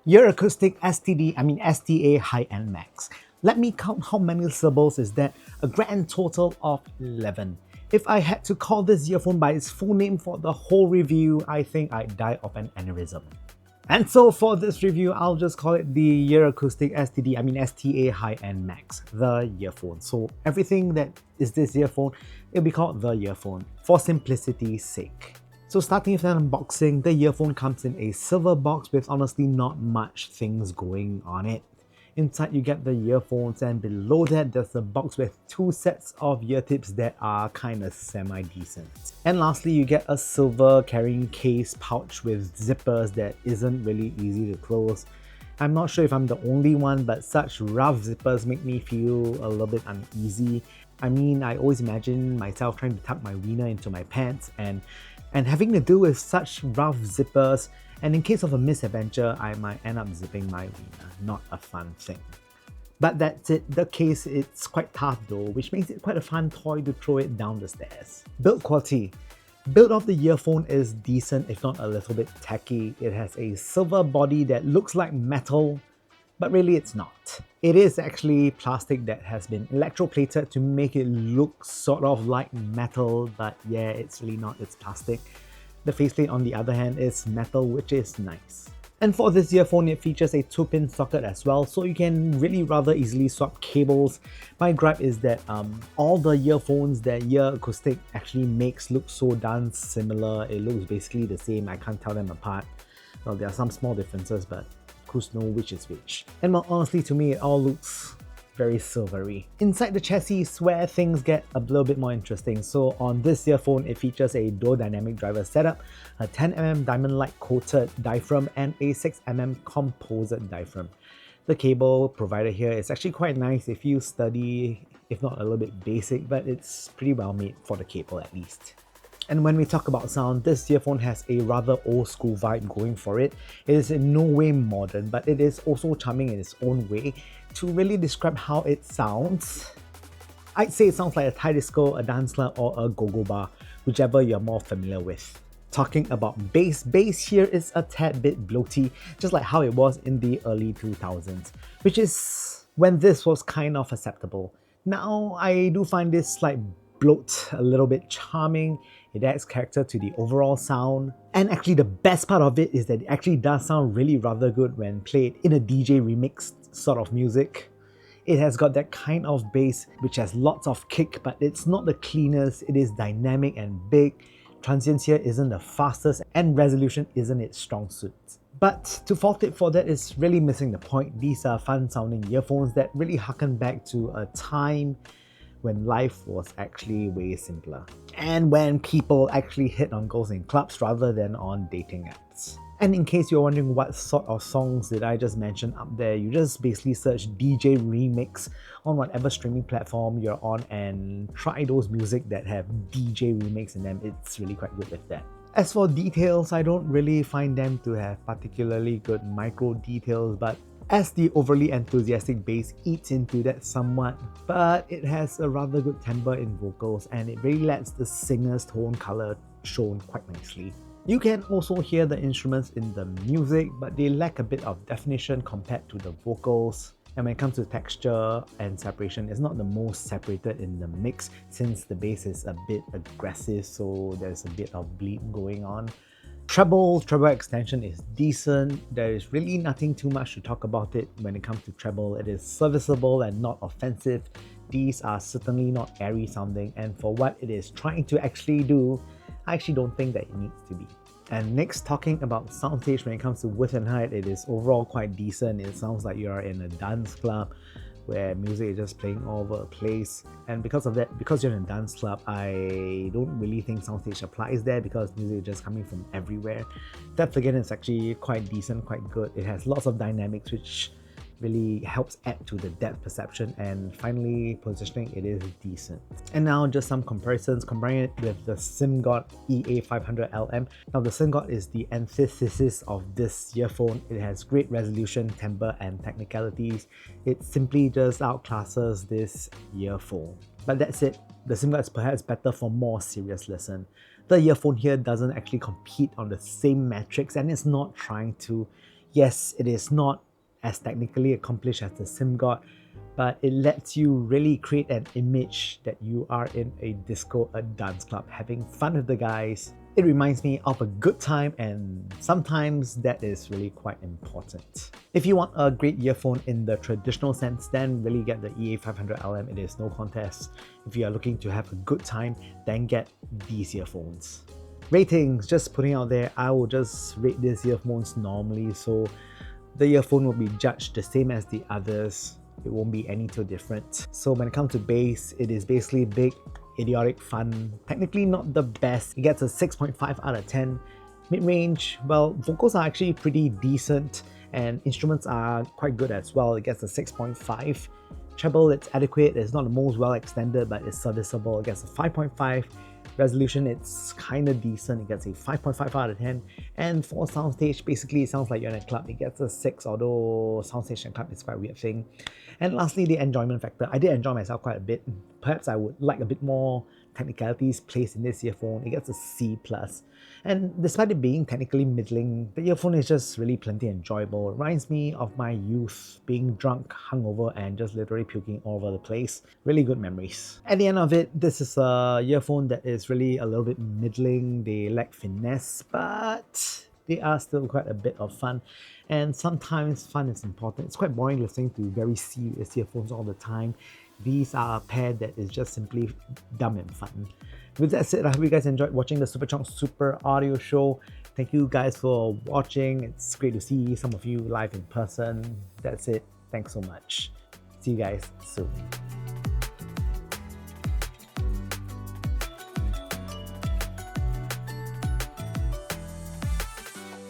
Your acoustic STA high-end max. Let me count how many syllables is that, a grand total of 11. If I had to call this earphone by its full name for the whole review, I think I'd die of an aneurysm. And so for this review, I'll just call it the Your Acoustic STA high-end max, the earphone. So everything that is this earphone, it'll be called the earphone, for simplicity's sake. So starting with an unboxing, the earphone comes in a silver box with honestly not much things going on it. Inside you get the earphones, and below that there's a box with two sets of ear tips that are kinda semi-decent. And lastly, you get a silver carrying case pouch with zippers that isn't really easy to close. I'm not sure if I'm the only one, but such rough zippers make me feel a little bit uneasy. I mean, I always imagine myself trying to tuck my wiener into my pants and having to deal with such rough zippers, and in case of a misadventure, I might end up zipping my wiener. Not a fun thing. But that's it. The case, it's quite tough though, which makes it quite a fun toy to throw it down the stairs. Build quality. Build of the earphone is decent, if not a little bit tacky. It has a silver body that looks like metal, but really it's not. It is actually plastic that has been electroplated to make it look sort of like metal, but yeah, it's really not, it's plastic. The faceplate on the other hand is metal, which is nice. And for this earphone, it features a 2-pin socket as well, so you can really rather easily swap cables. My gripe is that all the earphones that Your Acoustic actually makes look so darn similar. It looks basically the same, I can't tell them apart. Well, there are some small differences, but who's know which is which. And well, honestly, to me, it all looks very silvery. Inside the chassis is where things get a little bit more interesting. So on this earphone, it features a dual dynamic driver setup, a 10mm diamond-like coated diaphragm, and a 6mm composite diaphragm. The cable provided here is actually quite nice if you study, if not a little bit basic, but it's pretty well made for the cable at least. And when we talk about sound, this earphone has a rather old school vibe going for it. It is in no way modern, but it is also charming in its own way. To really describe how it sounds, I'd say it sounds like a Thai disco, a dance club, or a go-go bar, whichever you're more familiar with. Talking about bass here is a tad bit bloaty, just like how it was in the early 2000s, which is when this was kind of acceptable. Now, I do find this slight bloat a little bit charming. It adds character to the overall sound. And actually the best part of it is that it actually does sound really rather good when played in a DJ remixed sort of music. It has got that kind of bass which has lots of kick, but it's not the cleanest. It is dynamic and big. Transients here isn't the fastest, and resolution isn't its strong suit. But to fault it for that is really missing the point. These are fun sounding earphones that really harken back to a time when life was actually way simpler, and when people actually hit on girls in clubs rather than on dating apps. And in case you're wondering what sort of songs did I just mention up there, you just basically search DJ Remix on whatever streaming platform you're on and try those music that have DJ Remix in them. It's really quite good with that. As for details, I don't really find them to have particularly good micro details, but as the overly enthusiastic bass eats into that somewhat, but it has a rather good timbre in vocals, and it really lets the singer's tone color shown quite nicely. You can also hear the instruments in the music, but they lack a bit of definition compared to the vocals. And when it comes to texture and separation, it's not the most separated in the mix since the bass is a bit aggressive, so there's a bit of bleed going on. Treble extension is decent. There is really nothing too much to talk about it when it comes to treble. It is serviceable and not offensive. These are certainly not airy sounding, and for what it is trying to actually do, I actually don't think that it needs to be. And next, talking about soundstage, when it comes to width and height, it is overall quite decent. It sounds like you are in a dance club where music is just playing all over a place. And because of that, because you're in a dance club, I don't really think soundstage applies there because music is just coming from everywhere. Depth again is actually quite decent, quite good. It has lots of dynamics which really helps add to the depth perception, and finally positioning, it is decent. And now just some comparisons, comparing it with the Simgot EA500LM. Now the Simgot is the antithesis of this earphone. It has great resolution, timbre and technicalities. It simply just outclasses this earphone. But that's it. The Simgot is perhaps better for more serious listen. The earphone here doesn't actually compete on the same metrics, and it's not trying to. Yes, it is not as technically accomplished as the Simgot, but it lets you really create an image that you are in a disco, a dance club, having fun with the guys. It reminds me of a good time, and sometimes that is really quite important. If you want a great earphone in the traditional sense, then really get the EA500LM, it is no contest. If you are looking to have a good time, then get these earphones. Ratings, just putting out there, I will just rate these earphones normally, so the earphone will be judged the same as the others. It won't be any too different. So when it comes to bass, it is basically big, idiotic fun. Technically not the best. It gets a 6.5 out of 10. Mid-range, well, vocals are actually pretty decent and instruments are quite good as well. It gets a 6.5. Treble, it's adequate. It's not the most well extended, but it's serviceable. It gets a 5.5. Resolution, it's kind of decent. It gets a 5.5 out of 10. And for soundstage, basically it sounds like you're in a club. It gets a 6, although soundstage and club is quite a weird thing. And lastly, the enjoyment factor. I did enjoy myself quite a bit. Perhaps I would like a bit more technicalities placed in this earphone. It gets a C+. And despite it being technically middling, the earphone is just really plenty enjoyable. It reminds me of my youth, being drunk, hungover, and just literally puking all over the place. Really good memories. At the end of it, this is a earphone that is really a little bit middling. They lack finesse, but they are still quite a bit of fun. And sometimes fun is important. It's quite boring listening to very serious earphones all the time. These are a pair that is just simply dumb and fun. With that said, I hope you guys enjoyed watching the Superchunk Super Audio Show. Thank you guys for watching. It's great to see some of you live in person. That's it. Thanks so much. See you guys soon.